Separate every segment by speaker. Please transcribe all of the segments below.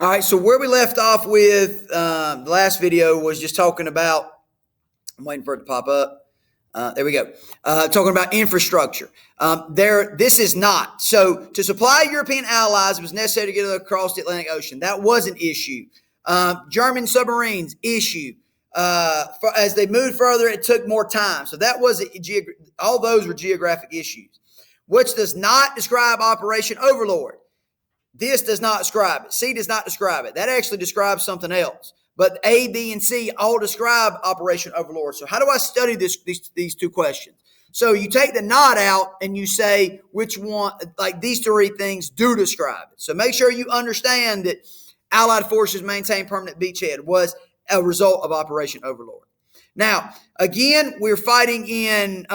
Speaker 1: All right, so where we left off with the last video was just talking about, I'm waiting for it to pop up. There we go. Talking about infrastructure. This is not. So to supply European allies, it was necessary to get across the Atlantic Ocean. That was an issue. German submarines, issue. As they moved further, it took more time. So that was all those were geographic issues, which does not describe Operation Overlord. This does not describe it. C does not describe it. That actually describes something else. But A, B, and C all describe Operation Overlord. So how do I study these two questions? So you take the not out and you say which one, like these three things do describe it. So make sure you understand that Allied forces maintain permanent beachhead was a result of Operation Overlord. Now, again, we're fighting in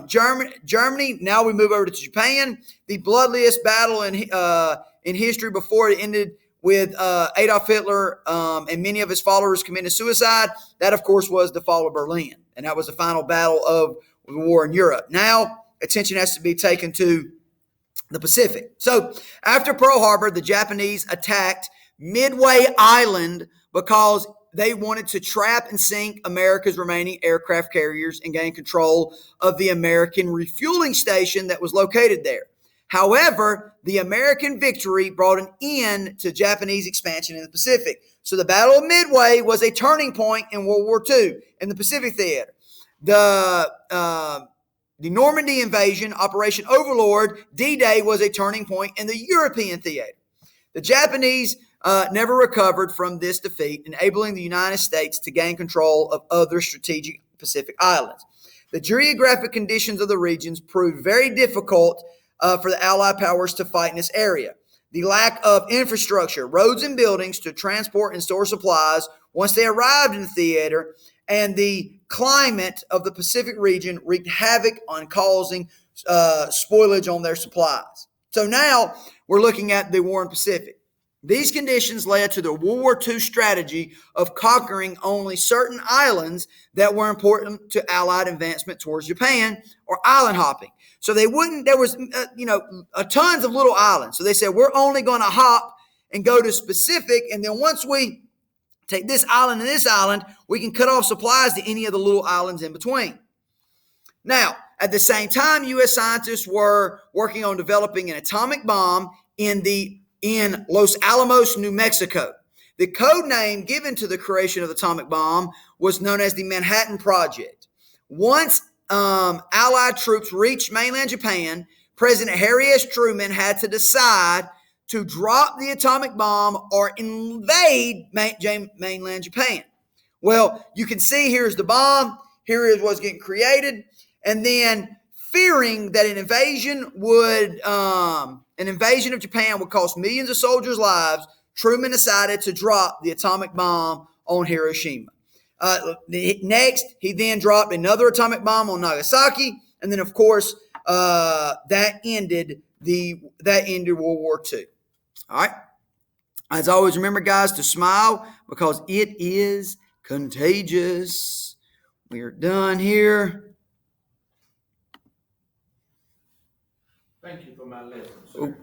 Speaker 1: Germany. Now we move over to Japan. The bloodiest battle in history before it ended with Adolf Hitler and many of his followers committed suicide. That, of course, was the fall of Berlin. And that was the final battle of the war in Europe. Now, attention has to be taken to the Pacific. So, after Pearl Harbor, the Japanese attacked Midway Island because they wanted to trap and sink America's remaining aircraft carriers and gain control of the American refueling station that was located there. However, the American victory brought an end to Japanese expansion in the Pacific. So the Battle of Midway was a turning point in World War II in the Pacific theater. The Normandy invasion, Operation Overlord, D-Day, was a turning point in the European theater. The Japanese never recovered from this defeat, enabling the United States to gain control of other strategic Pacific islands. The geographic conditions of the regions proved very difficult for the Allied powers to fight in this area. The lack of infrastructure, roads and buildings to transport and store supplies once they arrived in the theater, and the climate of the Pacific region wreaked havoc on causing spoilage on their supplies. So now we're looking at the war in the Pacific. These conditions led to the World War II strategy of conquering only certain islands that were important to Allied advancement towards Japan, or island hopping. So there was tons of little islands. So they said, we're only going to hop and go to specific. And then once we take this island and this island, we can cut off supplies to any of the little islands in between. Now, at the same time, U.S. scientists were working on developing an atomic bomb in Los Alamos, New Mexico. The code name given to the creation of the atomic bomb was known as the Manhattan Project. Once Allied troops reached mainland Japan, President Harry S. Truman had to decide to drop the atomic bomb or invade mainland Japan. Well, you can see here's the bomb, here is what's getting created, and then fearing that an invasion of Japan would cost millions of soldiers' lives, Truman decided to drop the atomic bomb on Hiroshima. Next, he then dropped another atomic bomb on Nagasaki, and then, of course, that ended World War II. All right. As always, remember, guys, to smile because it is contagious. We are done here.
Speaker 2: Thank you for my lesson, sir.